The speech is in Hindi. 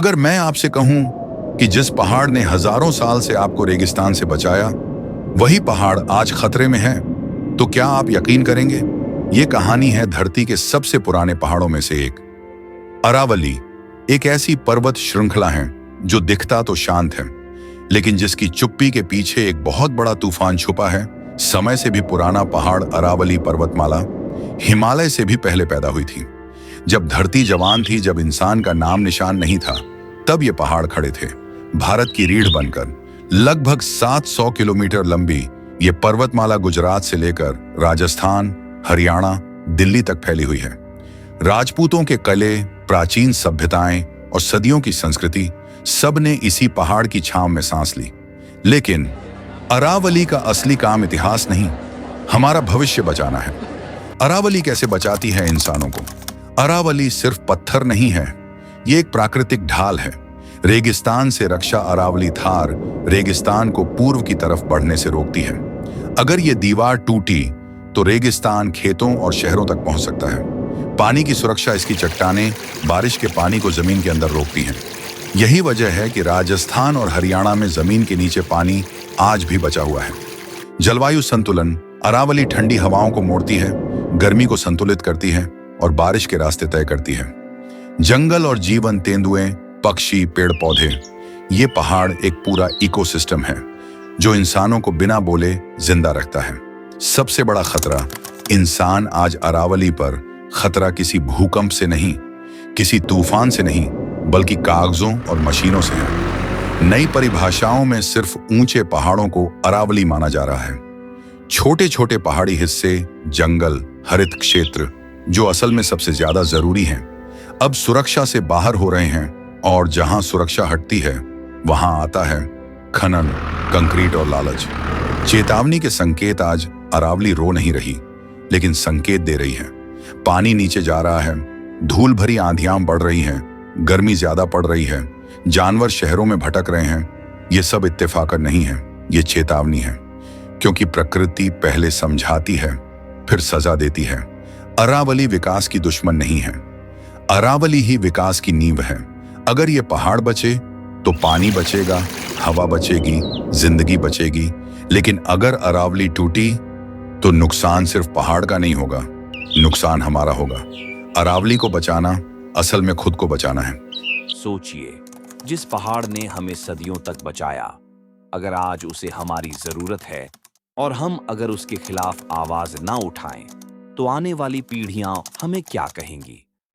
अगर मैं आपसे कहूं कि जिस पहाड़ ने हजारों साल से आपको रेगिस्तान से बचाया, वही पहाड़ आज खतरे में है, तो क्या आप यकीन करेंगे? ये कहानी है धरती के सबसे पुराने पहाड़ों में से एक, अरावली। एक ऐसी पर्वत श्रृंखला है जो दिखता तो शांत है, लेकिन जिसकी चुप्पी के पीछे एक बहुत बड़ा तूफान छुपा है। समय से भी पुराना पहाड़ अरावली पर्वतमाला हिमालय से भी पहले पैदा हुई थी। जब धरती जवान थी, जब इंसान का नाम निशान नहीं था, तब ये पहाड़ खड़े थे, भारत की रीढ़ बनकर। लगभग 700 किलोमीटर लंबी ये पर्वतमाला गुजरात से लेकर राजस्थान, हरियाणा, दिल्ली तक फैली हुई है। राजपूतों के कले, प्राचीन सभ्यताएं और सदियों की संस्कृति, सब ने इसी पहाड़ की छांव में सांस ली। लेकिन अरावली का असली काम इतिहास नहीं, हमारा भविष्य बचाना है। अरावली कैसे बचाती है इंसानों को? अरावली सिर्फ पत्थर नहीं है, ये एक प्राकृतिक ढाल है। रेगिस्तान से रक्षा अरावली थार रेगिस्तान को पूर्व की तरफ बढ़ने से रोकती है। अगर ये दीवार टूटी तो रेगिस्तान खेतों और शहरों तक पहुंच सकता है। पानी की सुरक्षा इसकी चट्टानें बारिश के पानी को जमीन के अंदर रोकती हैं। यही वजह है कि राजस्थान और हरियाणा में जमीन के नीचे पानी आज भी बचा हुआ है। जलवायु संतुलन, अरावली ठंडी हवाओं को मोड़ती है, गर्मी को संतुलित करती है और बारिश के रास्ते तय करती है। जंगल और जीवन, तेंदुए, पक्षी, पेड़ पौधे, ये पहाड़ एक पूरा इकोसिस्टम है जो इंसानों को बिना बोले जिंदा रखता है। सबसे बड़ा खतरा इंसान आज अरावली पर खतरा किसी भूकंप से नहीं, किसी तूफान से नहीं, बल्कि कागजों और मशीनों से है। नई परिभाषाओं में सिर्फ ऊंचे पहाड़ों को अरावली माना जा रहा है। छोटे छोटे पहाड़ी हिस्से, जंगल, हरित क्षेत्र, जो असल में सबसे ज्यादा जरूरी हैं, अब सुरक्षा से बाहर हो रहे हैं। और जहां सुरक्षा हटती है, वहां आता है खनन, कंक्रीट और लालच। चेतावनी के संकेत आज अरावली रो नहीं रही, लेकिन संकेत दे रही है। पानी नीचे जा रहा है, धूल भरी आंधियां बढ़ रही हैं, गर्मी ज्यादा पड़ रही है, जानवर शहरों में भटक रहे हैं। ये सब इत्तेफाक नहीं है, ये चेतावनी है, क्योंकि प्रकृति पहले समझाती है, फिर सजा देती है। अरावली विकास की दुश्मन नहीं है, अरावली ही विकास की नींव है। अगर ये पहाड़ बचे तो पानी बचेगा, हवा बचेगी, जिंदगी बचेगी। लेकिन अगर अरावली टूटी तो नुकसान सिर्फ पहाड़ का नहीं होगा, नुकसान हमारा होगा। अरावली को बचाना असल में खुद को बचाना है। सोचिए, जिस पहाड़ ने हमें सदियों तक बचाया, अगर आज उसे हमारी जरूरत है और हम अगर उसके खिलाफ आवाज ना उठाएं, तो आने वाली पीढ़ियां हमें क्या कहेंगी?